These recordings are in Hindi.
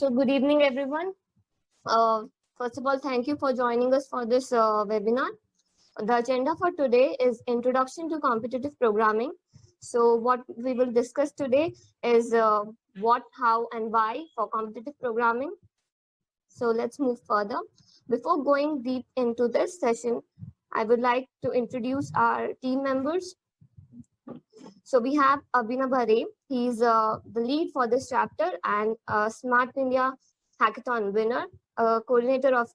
So good evening, everyone. First of all, thank you for joining us for this webinar. The agenda for today is Introduction to Competitive Programming. So what we will discuss today is what, how, and why for competitive programming. So let's move further. Before going deep into this session, I would like to introduce our team members. So we have Abhinav Hare. He's the lead for this chapter and Smart India Hackathon winner, coordinator of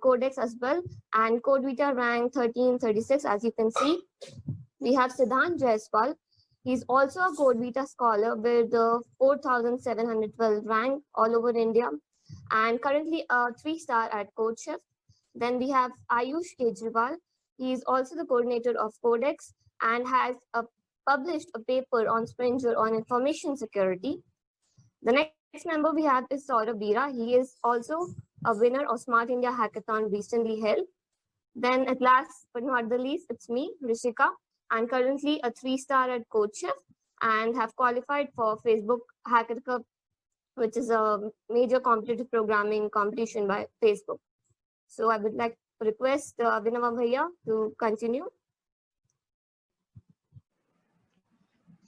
Codex as well, and CodeVita rank 1336, as you can see. We have Siddhant Jaiswal. He's also a CodeVita scholar with 4,712 rank all over India and currently a 3-star at CodeShift. Then we have Ayush Kejriwal. He is also the coordinator of Codex and has published a paper on Springer on information security. The next member we have is Saurabh Bira. He is also a winner of Smart India Hackathon recently held. Then at last but not the least, it's me, Rishika, and currently a 3-star at CodeShift and have qualified for Facebook Hacker Cup, which is a major competitive programming competition by Facebook. So I would like to request Abhinav Bhaiya to continue.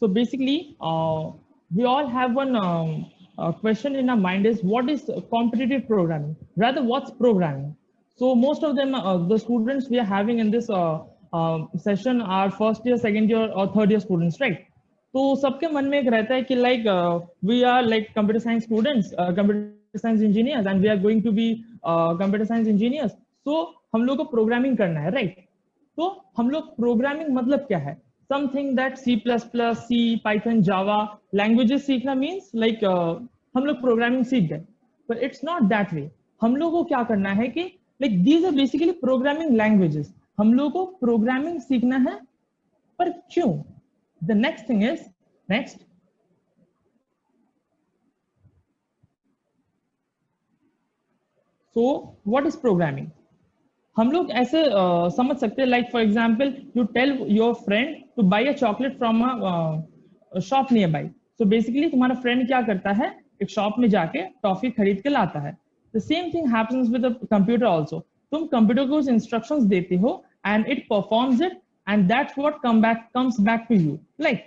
So basically, we all have one question in our mind is what is competitive programming? Rather, what's programming? So most of them, the students we are having in this session are first year, second year or third year students, right? तो सबके मन में एक रहता है कि like we are like computer science students, computer science engineers, and we are going to be computer science engineers. So हम लोग को programming करना है, right? तो हम लोग programming मतलब क्या है? Something that C++, C, Python, Java languages सीखना means like हम लोग programming सीख गए, but it's not that way. हम लोग को क्या करना है कि like these are basically programming languages. हम लोग को programming सीखना है, पर क्यों? The next thing is next. So what is programming? हम लोग ऐसे समझ सकते हैं like for example you tell your friend to buy a chocolate from a shop nearby. So basically तुम्हारा friend क्या करता है, एक शॉप में जाके टॉफी खरीद के लाता है. The same thing happens with a computer also. तुम कंप्यूटर को instructions देते हो and it performs it and that's what comes back to you. Like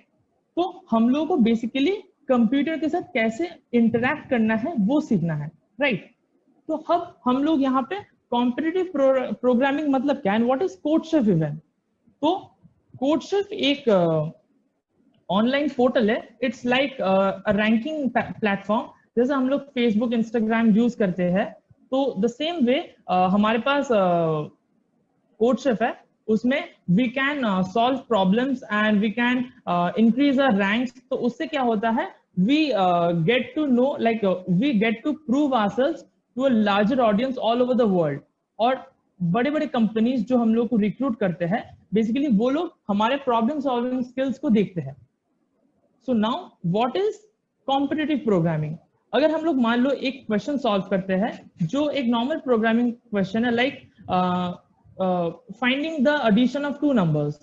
तो हम लोगों को basically कंप्यूटर के साथ कैसे interact करना है वो सीखना है, right? तो अब हम लोग यहाँ पे कॉम्पिटिटिव प्रोग्रामिंग मतलब क्या है, व्हाट इज कोडशिफ्ट इवन? तो कोडशिफ्ट एक ऑनलाइन पोर्टल है. It's like a ranking platform. जैसे हम लोग फेसबुक, इंस्टाग्राम यूज करते हैं, तो द सेम वे हमारे पास कोडशिफ्ट है. उसमें we can solve problems and we can increase our ranks. तो उससे क्या होता है, we get to know like we get to prove ourselves to a larger audience all over the world. और बड़े बड़े कंपनीज जो हम लोग को रिक्रूट करते हैं, बेसिकली वो लोग हमारे प्रॉब्लम सॉल्विंग स्किल्स को देखते हैं. So now what is competitive programming? अगर हम लोग मान लो एक क्वेश्चन सॉल्व करते हैं जो एक नॉर्मल प्रोग्रामिंग क्वेश्चन है, like finding the addition of 2 numbers,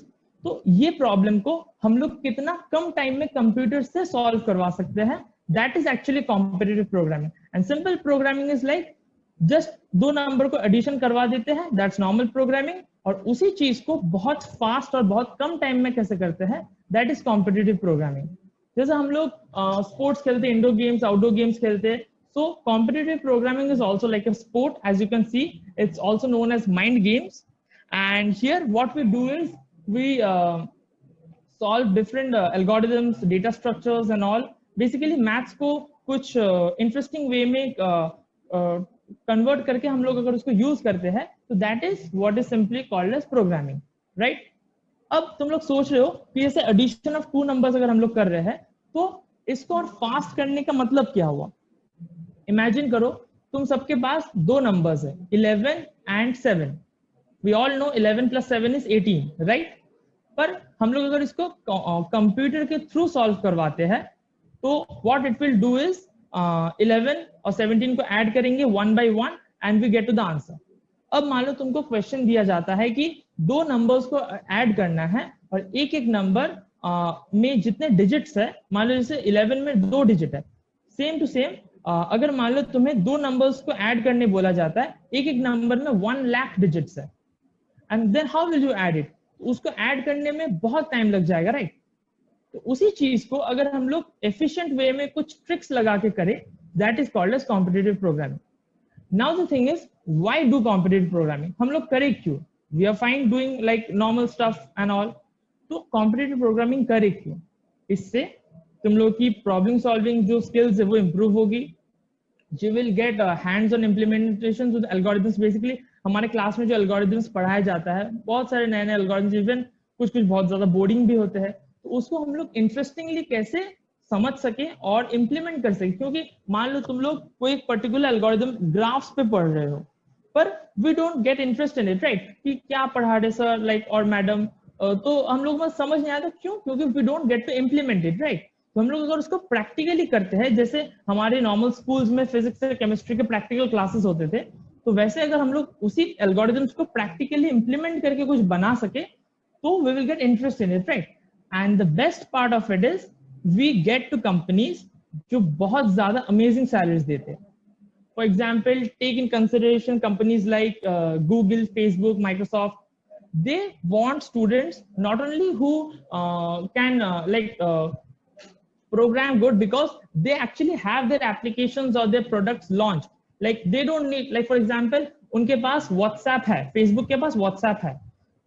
तो ये प्रॉब्लम को हम लोग कितना कम टाइम में कंप्यूटर से सॉल्व करवा सकते हैं, that is actually competitive programming. And simple programming is like just 2 number को एडिशन करवा देते हैं, दैट्स नॉर्मल प्रोग्रामिंग. और उसी चीज को बहुत फास्ट और बहुत कम टाइम में कैसे करते हैं, दैट इज कॉम्पिटिटिव प्रोग्रामिंग. जैसे हम लोग स्पोर्ट्स खेलते हैं, इंडोर गेम्स, आउटडोर गेम्स खेलते हैं. So competitive programming is also like a sport. As you can see, it's also known as mind games. And here what we do is we solve different algorithms, data structures and all. Basically maths को कुछ interesting way में convert करके हम लोग अगर उसको use करते हैं, तो that is what is simply called as programming, right? अब तुम लोग सोच रहे हो कि ऐसे addition of 2 numbers अगर हम लोग कर रहे हैं, तो इसको और fast करने का मतलब क्या हुआ? इमेजिन करो तुम सबके पास 2 नंबर्स है, 11 and 7. We all know 11 + 7 = 18, right? पर हम लोग अगर इसको कंप्यूटर के थ्रू सॉल्व करवाते हैं, तो what it will do is 11 और 17 को ऐड करेंगे 1 by 1 and we get to the answer. अब मान लो तुमको क्वेश्चन दिया जाता है कि 2 नंबर्स को ऐड करना है और एक एक नंबर में जितने डिजिट्स है, मान लो जैसे 11 में 2 डिजिट है, सेम टू सेम अगर मान लो तुम्हें दो नंबर्स को ऐड करने बोला जाता है, एक एक नंबर में 1 लाख डिजिट्स है, and then how will you add it? उसको ऐड करने में बहुत टाइम लग जाएगा, राइट? तो उसी चीज को अगर हम लोग एफिशिएंट वे में कुछ ट्रिक्स लगा के करें, that is called as competitive programming. Now the thing is, why do competitive programming? हम लोग करें क्यों? We are fine doing like normal stuff and all. तो कॉम्पिटिटिव प्रोग्रामिंग करें क्यों? इससे तुम लोग की प्रॉब्लम सॉल्विंग जो स्किल्स है वो इंप्रूव होगी. You will get hands-on implementations with algorithms. Basically, हमारे क्लास में जो algorithms पढ़ाया जाता है, बहुत सारे नए नए algorithms, even कुछ बहुत ज्यादा बोरिंग भी होते हैं, तो उसको हम लोग इंटरेस्टिंगली कैसे समझ सके और इम्प्लीमेंट कर सके. क्योंकि मान लो तुम लोग कोई एक पर्टिकुलर एल्गोरिथम ग्राफ्स पे पढ़ रहे हो, पर we don't get interest in it, right? कि क्या पढ़ा रहे सर लाइक और मैडम, तो हम लोग को समझ नहीं आता. क्यों? क्योंकि we don't get to implement it, right? तो हम लोग अगर उसको प्रैक्टिकली करते हैं, जैसे हमारे नॉर्मल स्कूल्स में फिजिक्स और केमिस्ट्री के प्रैक्टिकल क्लासेस होते थे, तो वैसे अगर हम लोग उसी एल्गोरिथम्स को प्रैक्टिकली इंप्लीमेंट करके कुछ बना सके, तो we will get interest in it, right? And the best part of it is we get to companies जो बहुत ज्यादा अमेजिंग सैलरीज देते हैं. For example, take in consideration companies like Google, Facebook, Microsoft. They want students not only who can program good, because they actually have their applications or their products launched. Like they don't need, like for example, उनके पास WhatsApp है, Facebook के पास WhatsApp है.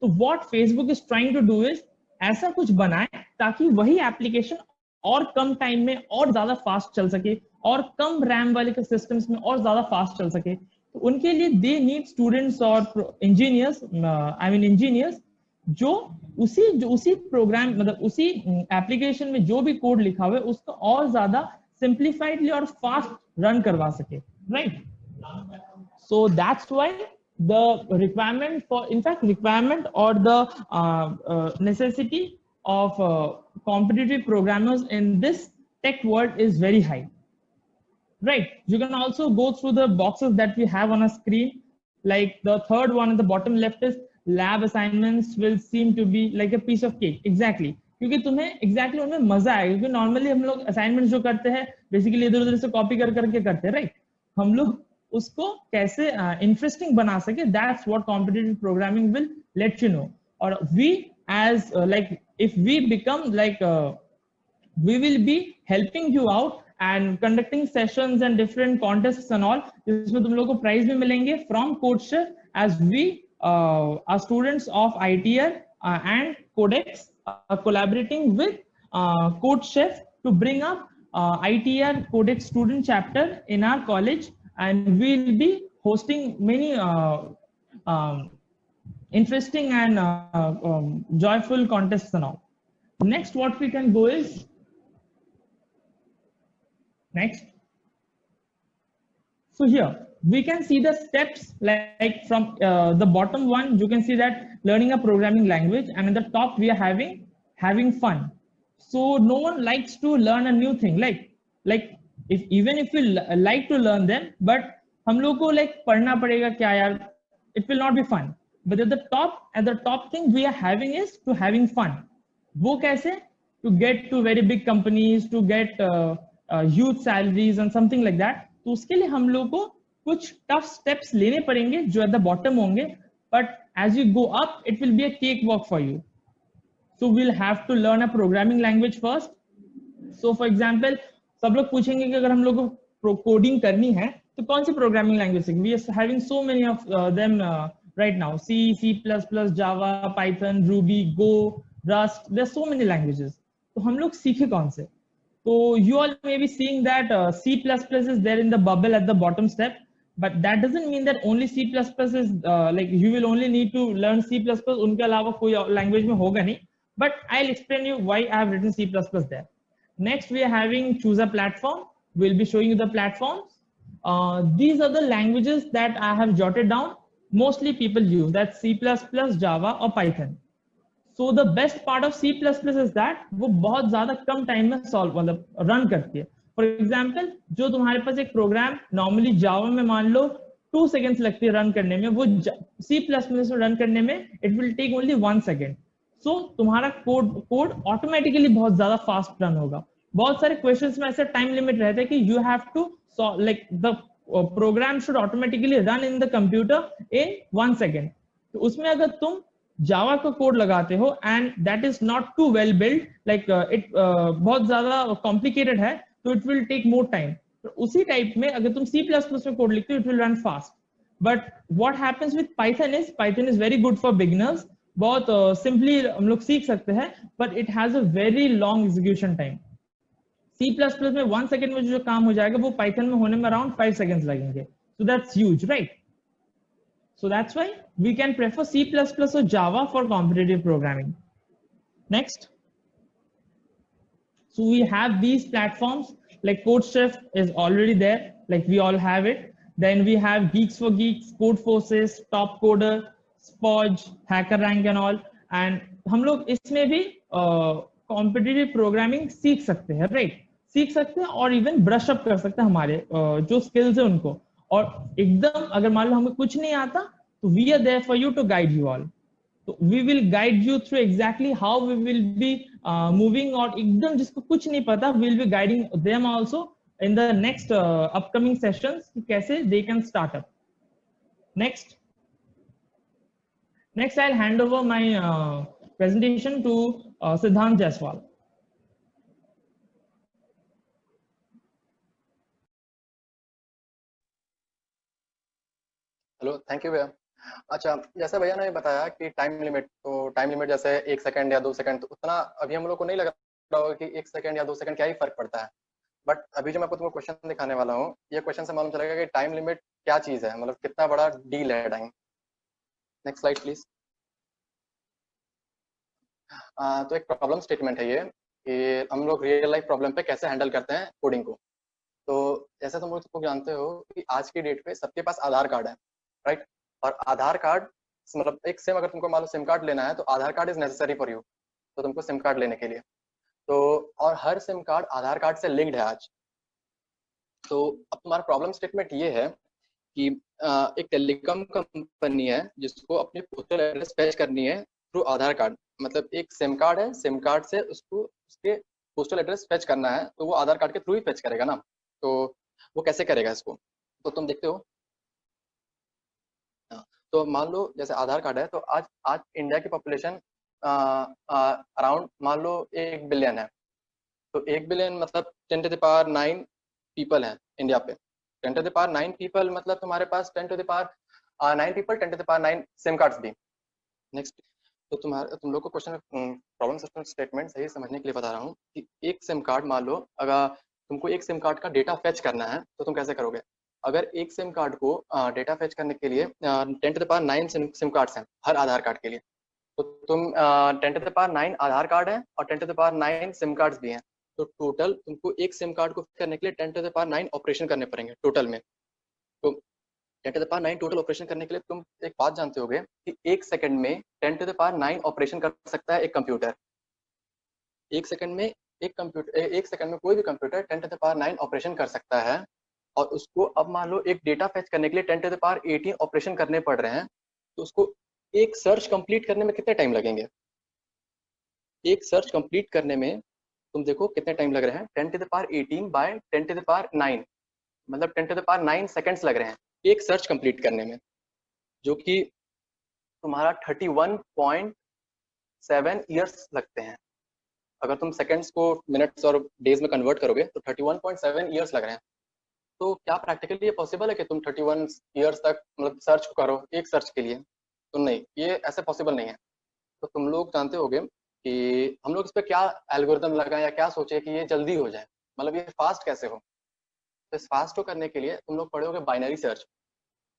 तो what Facebook is trying to do is ऐसा कुछ बनाए ताकि वही एप्लीकेशन और कम टाइम में और ज्यादा फास्ट चल सके, और कम रैम वाले के सिस्टम्स में और ज्यादा फास्ट चल सके. तो उनके लिए दे नीड स्टूडेंट्स और इंजीनियर्स, इंजीनियर्स जो उसी प्रोग्राम, मतलब उसी एप्लीकेशन में जो भी कोड लिखा हुआ है उसको और ज्यादा सिंप्लीफाइडली और फास्ट रन करवा सके, right? So that's why the requirement for, in fact, requirement or the necessity of competitive programmers in this tech world is very high, right? You can also go through the boxes that we have on a screen. Like the third one at the bottom left is lab assignments will seem to be like a piece of cake. Exactly, क्योंकि तुम्हें exactly उनमें मजा आएगा. क्योंकि नॉर्मली हम लोग असाइनमेंट जो करते हैं बेसिकली इधर उधर से कॉपी कर करके करते हैं, राइट? हम लोग उसको कैसे इंटरेस्टिंग बना सके, that's what competitive programming will let you know. और we as like if we become like we will be helping you out and conducting sessions and different contests and all, जिसमें तुम लोगों को प्राइज भी मिलेंगे from CodeChef, as we are students of ITR and Codex collaborating with CodeChef to bring up ITR Codex student chapter in our college, and we'll be hosting many interesting and joyful contests and all. Next, what we can go is next. So here we can see the steps, like from the bottom one, you can see that learning a programming language, and at the top we are having fun. So no one likes to learn a new thing, like if even if we like to learn them, but हम लोग को like पढ़ना पड़ेगा क्या यार, it will not be fun. But at the top thing we are having is to having fun. वो कैसे? To get to very big companies, to get huge salaries and something like that. तो उसके लिए हम लोग को कुछ tough steps लेने पड़ेंगे जो at the bottom होंगे, but as you go up it will be a cakewalk for you. So we'll have to learn a programming language first. So for example, सब लोग पूछेंगे कि अगर हम लोग को कोडिंग करनी है तो कौन सी प्रोग्रामिंग लैंग्वेज सीखें? We are having so many of them right now. C, C++, Java, Python, Ruby, Go, Rust. There are so many languages. तो हम लोग सीखे कौन से? So you all may be seeing that C++ is there in the bubble at the bottom step, but that doesn't mean that only C++ is like you will only need to learn C++. उनके अलावा कोई language में होगा नहीं. But I'll explain you why I have written C++ there. Next, we are having choose a platform. We'll be showing you the platforms. These are the languages that I have jotted down. Mostly people use that C++, Java or Python. So the best part of C++ is that वो बहुत ज़्यादा कम टाइम में solve मतलब run करती है. For example, जो तुम्हारे पास एक प्रोग्राम normally Java में मान लो 2 seconds लगती है रन करने में, वो C++ में रन करने में it will take only 1 second. So तुम्हारा कोड ऑटोमेटिकली बहुत ज्यादा फास्ट रन होगा. बहुत सारे क्वेश्चंस में ऐसे टाइम लिमिट रहता है कि you have to like the program should automatically run in the computer in 1 second. तो उसमें अगर तुम जावा का कोड लगाते हो and that is not too well build, like it बहुत ज्यादा कॉम्प्लिकेटेड है, तो it will take more time. तो उसी टाइप में अगर तुम C++ में कोड लिखते हो, it will run fast. But what happens with Python is very good for beginners, बहुत सिंपली हम लोग सीख सकते हैं, but it has a very long execution time. C++ में 1 सेकेंड में जो काम हो जाएगा वो पाइथन में होने में अराउंड 5 सेकेंड्स लगेंगे। So that's huge, right? So that's why we can prefer C++ or Java for competitive programming. Next. So we have these platforms like CodeChef is already there, like we all have it. Then we have Geeks for Geeks, Codeforces, Topcoder, Spodge, HackerRank and all. And हम लोग इसमें भी competitive programming सीख सकते हैं, right? सीख सकते हैं और इवन ब्रश अप कर सकते हैं हमारे जो स्किल्स है उनको। और एकदम अगर मान लो हमें कुछ नहीं आता, तो we are there for you to guide you all. तो we will guide you through exactly how we will be moving. और एकदम जिसको कुछ नहीं पता, we will be guiding them also in the next upcoming sessions कि कैसे they can start up. Next I'll hand over my presentation to Siddhant Jaiswal. Hello, thank you भैया। अच्छा, जैसे भैया ने बताया कि टाइम लिमिट, तो टाइम लिमिट जैसे 1 सेकंड या 2 सेकंड, तो उतना अभी हम लोग को नहीं लग रहा होगा कि 1 सेकंड या 2 सेकंड क्या ही फर्क पड़ता है। बट अभी जो मैं आपको तुमको क्वेश्चन दिखाने वाला हूँ, ये क्वेश्चन से मालूम चलेगा कि टाइम लिमिट क्या चीज़ है, मतलब कितना बड़ा डील है टाइम। Next slide please. तो एक प्रॉब्लम स्टेटमेंट है ये कि हम लोग रियल लाइफ प्रॉब्लम पे कैसे हैंडल करते हैं कोडिंग को। तो जैसे तुम लोग जानते हो कि आज की डेट पे सबके पास आधार कार्ड है, राइट? और आधार कार्ड मतलब एक सिम, अगर तुमको मान लो सिम कार्ड लेना है तो Aadhaar card is necessary for you, तो तुमको सिम कार्ड लेने के लिए तो, और हर सिम कार्ड आधार कार्ड से लिंक्ड है आज। तो अब तुम्हारा प्रॉब्लम स्टेटमेंट ये है कि एक टेलीकॉम कंपनी है जिसको अपनी पोस्टल एड्रेस फैच करनी है थ्रू आधार कार्ड। मतलब एक सिम कार्ड है, सिम कार्ड से उसको उसके पोस्टल एड्रेस फैच करना है, तो वो आधार कार्ड के थ्रू ही फैच करेगा ना। तो वो कैसे करेगा इसको, तो तुम देखते हो। तो मान लो जैसे आधार कार्ड है, तो आज इंडिया की पॉपुलेशन अराउंड मान लो 1 बिलियन है। तो 1 बिलियन मतलब 10 टू द पावर 9 पीपल है इंडिया पे। 10 टू द पावर 9 पीपल मतलब तुम्हारे पास 10 to the power 9 people, 10 to the power 9 SIM cards भी। नेक्स्ट, तो तुम लोग को क्वेश्चन प्रॉब्लम स्टेटमेंट सही समझने के लिए बता रहा हूँ कि एक सिम कार्ड, मान लो अगर तुमको एक सिम कार्ड का डेटा फेच करना है तो तुम कैसे करोगे। अगर एक सिम कार्ड को डेटा फेच करने के लिए 10 to the power 9 SIM cards हैं हर आधार कार्ड के लिए, तो तुम 10 to the power 9 Aadhaar card है और 10 to the power 9 SIM cards भी हैं, तो टोटल तुमको एक सिम कार्ड को करने के लिए 10 टू द पावर 9 ऑपरेशन करने पड़ेंगे टोटल में। तो 10 to the power 9 total operation करने के लिए तुम एक बात जानते होगे कि 1 सेकंड में 10 टू द पावर 9 ऑपरेशन कर सकता है एक कंप्यूटर। 1 सेकंड में एक सेकंड में कोई भी computer 10 to the power 9 operation कर सकता है। और उसको अब मान लो एक डेटा फेच करने के लिए 10 टू द पावर 18 ऑपरेशन करने पड़ रहे हैं, तो उसको एक सर्च कंप्लीट करने में कितने टाइम लगेंगे। एक सर्च कंप्लीट करने में तुम देखो कितने टाइम लग रहे हैं, 10 to the power 18 by 10 to the power 9 मतलब 10 टू द पावर 9 सेकंड्स लग रहे हैं एक सर्च कंप्लीट करने में, जो कि तुम्हारा 31.7 ईयर्स लगते हैं। अगर तुम सेकंड्स को मिनट्स और डेज में कन्वर्ट करोगे तो 31.7 ईयर्स लग रहे हैं। तो क्या प्रैक्टिकली ये पॉसिबल है कि तुम 31 ईयर्स तक मतलब सर्च करो एक सर्च के लिए? तो नहीं, ये ऐसे पॉसिबल नहीं है। तो तुम लोग जानते होगे कि हम लोग इस पर क्या एल्गोरिथम लगाएं या क्या सोचे कि ये जल्दी हो जाए, मतलब ये फास्ट कैसे हो। तो इस फास्ट को करने के लिए तुम लोग पढ़ोगे बाइनरी सर्च।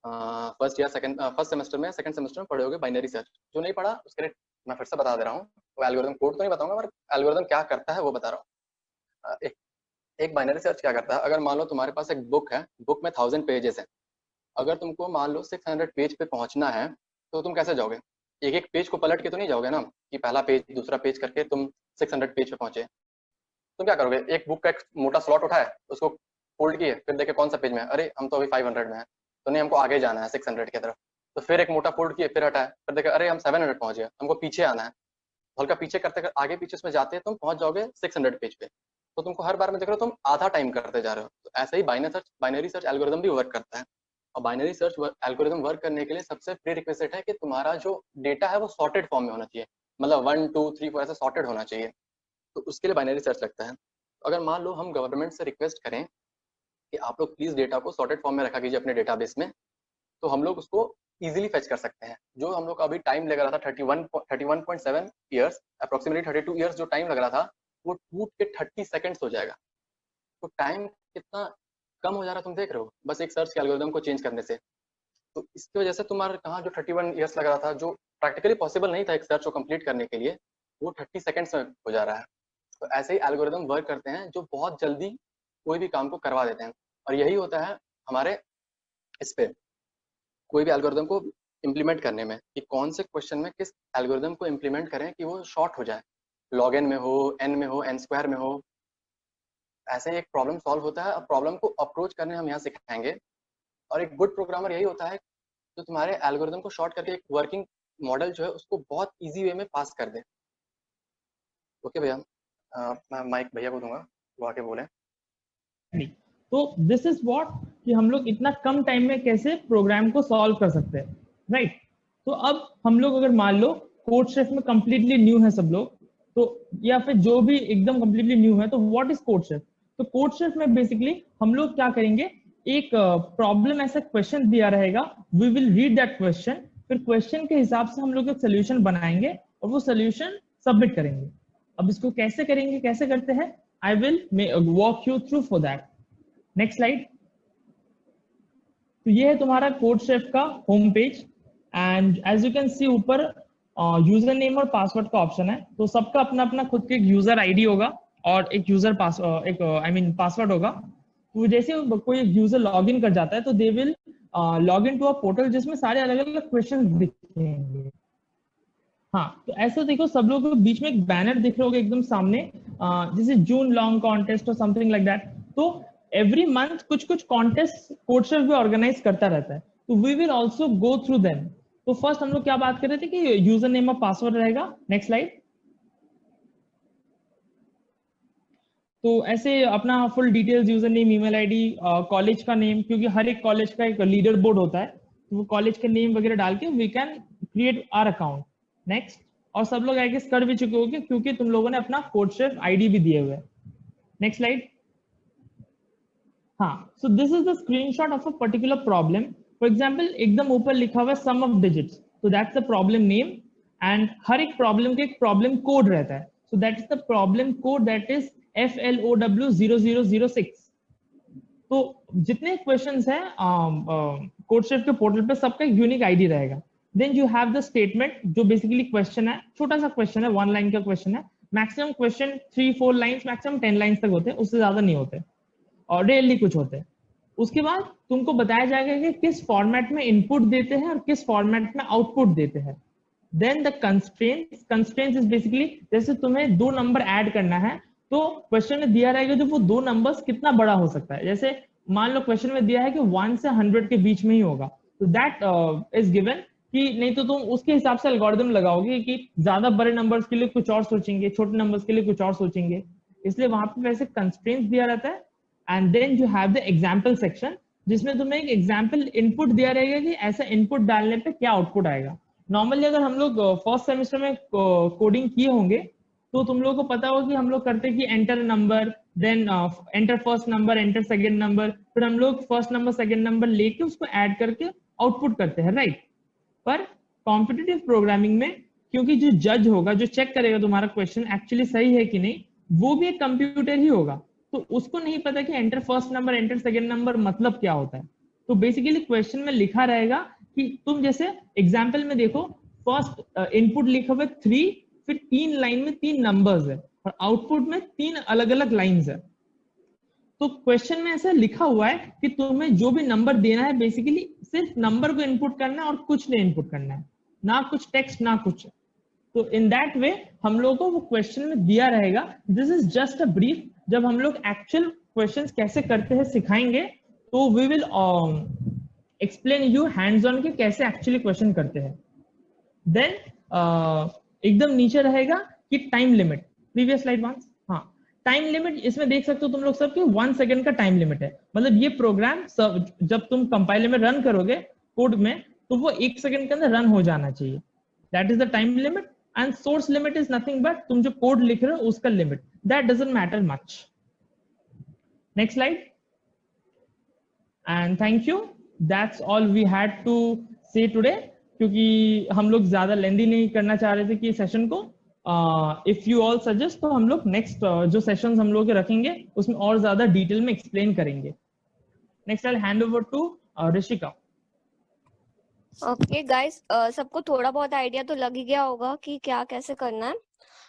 फर्स्ट सेमेस्टर में, सेकंड सेमेस्टर में पढ़ोगे बाइनरी सर्च। जो नहीं पढ़ा उसके लिए मैं फिर से बता दे रहा हूँ, वो एल्गोरिथम कोड तो नहीं बताऊंगा, पर एल्गोरिथम क्या करता है वो बता रहा हूँ। एक बाइनरी सर्च क्या करता है, अगर मान लो तुम्हारे पास एक बुक है, बुक में 1000 पेजेस है, अगर तुमको मान लो 600 पेज पे पहुंचना है, तो तुम कैसे जाओगे? एक एक पेज को पलट के तो नहीं जाओगे ना, कि पहला पेज दूसरा पेज करके तुम 600 पेज पे पहुंचे। तुम क्या करोगे, एक बुक का एक मोटा स्लॉट उठाए, उसको फोल्ड किए, फिर देखे कौन सा पेज में है, अरे हम तो अभी 500 में है, तो नहीं हमको आगे जाना है 600 की तरफ। तो फिर एक मोटा फोल्ड किए, फिर हटाए, फिर देखे अरे हम 700 पहुंच गए, हमको पीछे आना है। हल्का पीछे करते आगे पीछे उसमें जाते हैं तुम पहुंच जाओगे 600 पेज पे। तो तुमको हर बार में देख रहे हो तुम आधा टाइम करते जा रहे हो। तो ऐसे ही बाइनरी सर्च एल्गोरिदम भी वर्क करता है। और बाइनरी सर्च एल्गोरिदम वर्क करने के लिए सबसे प्री रिक्वेस्ट है कि तुम्हारा जो डेटा है वो सॉर्टेड फॉर्म में होना चाहिए, मतलब 1 2 3 4 ऐसे सॉर्टेड होना चाहिए। तो उसके लिए बाइनरी सर्च लगता है। तो अगर मान लो हम गवर्नमेंट से रिक्वेस्ट करें कि आप लोग प्लीज डेटा को सॉर्टेड फॉर्म में रखा कीजिए अपने डेटाबेस में, तो हम लोग उसको इजीली फेच कर सकते हैं। जो हम लोग का अभी टाइम लग रहा था 31.7 ईयर्स, अप्रोक्सीमेटली 32 ईयर्स जो टाइम लग रहा था, वो टूट के 30 सेकंड्स हो जाएगा। तो टाइम कितना कम हो जा रहा है तुम देख रहे हो, बस एक सर्च के एल्गोरिदम को चेंज करने से। तो इसकी वजह से तुम्हारा कहाँ जो 31 ईयर्स लग रहा था, जो प्रैक्टिकली पॉसिबल नहीं था एक सर्च को कंप्लीट करने के लिए, वो 30 सेकंड्स में हो जा रहा है। तो ऐसे ही एल्गोरिदम वर्क करते हैं जो बहुत जल्दी कोई भी काम को करवा देते हैं। और यही होता है हमारे इस पे कोई भी एल्गोरिदम को इम्प्लीमेंट करने में, कि कौन से क्वेश्चन में किस एल्गोरिदम को इम्प्लीमेंट करें कि वो शॉर्ट हो जाए, log n में हो, n में हो, n स्क्वायर में हो। ऐसे एक प्रॉब्लम सॉल्व होता है। अब प्रॉब्लम को अप्रोच करने हम यहाँ सिखाएंगे। और एक गुड प्रोग्रामर यही होता है जो तुम्हारे एल्गोरिदम को शॉर्ट करके एक वर्किंग मॉडल जो है उसको बहुत इजी वे में पास कर दे। ओके भैया, मैं माइक भैया को दूंगा, वो आके बोले। तो दिस इज व्हाट कि हम लोग इतना कम टाइम में कैसे प्रोग्राम को सॉल्व कर सकते हैं, राइट। तो अब हम लोग अगर मान लो कोडशेफ में कंप्लीटली न्यू है सब लोग, तो या फिर जो भी एकदम कंप्लीटली न्यू है, तो व्हाट इज कोडशेफ? तो कोडशेफ में बेसिकली हम लोग क्या करेंगे, एक प्रॉब्लम ऐसा क्वेश्चन दिया रहेगा, we will read that question, फिर क्वेश्चन के हिसाब से हम लोग एक सोल्यूशन बनाएंगे और वो सोल्यूशन सबमिट करेंगे। अब इसको कैसे करेंगे, कैसे करते हैं, I will walk you through for that. Next slide. तो ये है तुम्हारा कोडशेफ का home page and as you can see ऊपर यूजर नेम और पासवर्ड का ऑप्शन है। तो सबका अपना अपना खुद के एक यूजर आईडी होगा और एक यूजर पासवर्ड होगा। तो जैसे कोई यूजर लॉग इन कर जाता है तो they will log in to a portal जिसमें सारे अलग अलग क्वेश्चन दिखेंगे। हाँ, तो ऐसे देखो सब लोगों के बीच में एक बैनर दिख रहा होगा एकदम सामने, जैसे जून लॉन्ग कॉन्टेस्ट और समथिंग लाइक दैट। तो एवरी मंथ कुछ कुछ कॉन्टेस्ट कोडशेफ भी ऑर्गेनाइज करता रहता है, तो we will also go through them. तो फर्स्ट हम लोग क्या बात कर रहे थे कि यूजर नेम और पासवर्ड रहेगा। Next slide. तो ऐसे अपना full details, user name, email ID, college का नेम, क्योंकि हर एक कॉलेज का एक लीडर बोर्ड होता है, तो वो कॉलेज का नेम वगैरह डाल के we can create our account. Next. और सब लोग आई गेस कर भी चुके होंगे क्योंकि तुम लोगों ने अपना कोडशेफ आईडी भी दिए हुए हैं। Next slide. हाँ, so this is the screenshot of a particular problem. For example एकदम ऊपर लिखा हुआ है सम ऑफ डिजिट्स, तो that's the problem name and हर एक प्रॉब्लम के एक प्रॉब्लम कोड रहता है, so that is the problem code, that is FLOW0006। तो जितने क्वेश्चंस हैं कोडशेफ के पोर्टल पे सबका एक यूनिक आईडी रहेगा। Then you have the statement जो बेसिकली क्वेश्चन है, छोटा सा क्वेश्चन है, 1 लाइन का क्वेश्चन है। Maximum question 3-4 lines, maximum 10 lines तक होते हैं, उससे ज्यादा नहीं होते और रेयरली कुछ होते हैं। उसके बाद तुमको बताया जाएगा कि किस फॉर्मेट में इनपुट देते हैं और किस फॉर्मेट में आउटपुट देते हैं। Then the constraints is basically जैसे तुम्हें 2 नंबर ऐड करना है, तो क्वेश्चन में दिया रहेगा जो वो 2 नंबर्स कितना बड़ा हो सकता है। जैसे मान लो क्वेश्चन में दिया है कि 1 से 100 के बीच में ही होगा, तो दैट इज गिवन। कि नहीं तो तुम उसके हिसाब से एल्गोरिथम लगाओगे कि ज्यादा बड़े नंबर्स के लिए कुछ और सोचेंगे, छोटे नंबर्स के लिए कुछ और सोचेंगे, इसलिए वहां पे वैसे कंस्ट्रेंट्स दिया रहता है। And then you have the example section जिसमें तुम्हें एक एग्जाम्पल इनपुट दिया रहेगा कि ऐसा इनपुट डालने पे क्या आउटपुट आएगा। नॉर्मली अगर हम लोग फर्स्ट सेमेस्टर में कोडिंग किए होंगे तो तुम लोगों को पता होगा कि हम लोग करते कि enter number, then enter first number, enter second number, फिर हम लोग फर्स्ट नंबर सेकेंड नंबर लेके उसको ऐड करके आउटपुट करते हैं, राइट। पर कॉम्पिटिटिव प्रोग्रामिंग में क्योंकि जो जज होगा, जो चेक करेगा तुम्हारा क्वेश्चन एक्चुअली सही है कि नहीं, वो भी एक कंप्यूटर ही होगा, तो उसको नहीं पता कि enter first number, enter second number मतलब क्या होता है। तो बेसिकली क्वेश्चन में लिखा रहेगा कि तुम जैसे एग्जाम्पल में देखो, फर्स्ट इनपुट लिखा हुआ 3, फिर 3 लाइन में 3 नंबर्स है और आउटपुट में 3 अलग अलग लाइंस है। तो क्वेश्चन में ऐसा लिखा हुआ है कि तुम्हें जो भी नंबर देना है बेसिकली सिर्फ नंबर को इनपुट करना है और कुछ नहीं इनपुट करना है, ना कुछ टेक्स्ट ना कुछ। तो इन दैट वे हम लोगों को वो क्वेश्चन में दिया रहेगा। This is just a brief. जब हम लोग एक्चुअल क्वेश्चंस कैसे करते हैं सिखाएंगे तो we will explain you hands on के कैसे एक्चुअली क्वेश्चन करते हैं। देन एकदम नीचे रहेगा कि time limit, previous slide once. हाँ, टाइम लिमिट इसमें देख सकते हो तुम लोग सब कि 1 सेकंड का टाइम लिमिट है, मतलब ये प्रोग्राम जब तुम कंपाइलर में रन करोगे कोड में तो वो 1 सेकंड के अंदर रन हो जाना चाहिए, that is the time limit. And source limit is nothing but तुम जो कोड लिख रहे हो उसका limit, that doesn't matter much. Next slide. And thank you, that's all we had to say today, क्योंकि हम लोग ज्यादा लेंदी नहीं करना चाह रहे थे कि सेशन को। इफ यू ऑल सजेस्ट तो हम लोग नेक्स्ट जो सेशंस हम लोग रखेंगे उसमें और ज्यादा डिटेल में एक्सप्लेन करेंगे। Next I hand over to Rishika. Okay guys, सबको थोड़ा बहुत आइडिया तो लग ही गया होगा कि क्या कैसे करना है।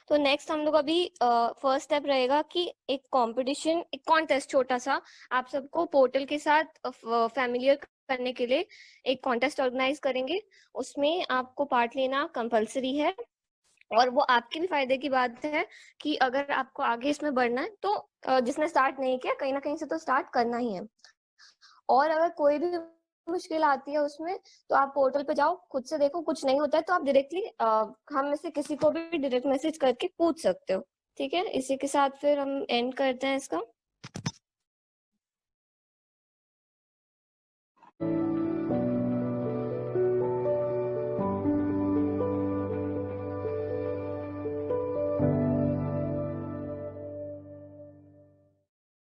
तो नेक्स्ट हम लोग अभी फर्स्ट स्टेप रहेगा कि एक कंपटीशन, एक कॉन्टेस्ट छोटा सा आप सबको पोर्टल के साथ फैमिलियर करने के लिए एक कॉन्टेस्ट ऑर्गेनाइज करेंगे। उसमें आपको पार्ट लेना कंपलसरी है और वो आपके भी फायदे की बात है कि अगर आपको आगे इसमें बढ़ना है तो जिसने स्टार्ट नहीं किया कहीं ना कहीं से तो स्टार्ट करना ही है। और अगर कोई भी मुश्किल आती है उसमें तो आप पोर्टल पे जाओ, खुद से देखो, कुछ नहीं होता है तो आप डायरेक्टली हम में से किसी को भी डायरेक्ट मैसेज करके पूछ सकते हो। ठीक है, इसी के साथ फिर हम एंड करते हैं इसका।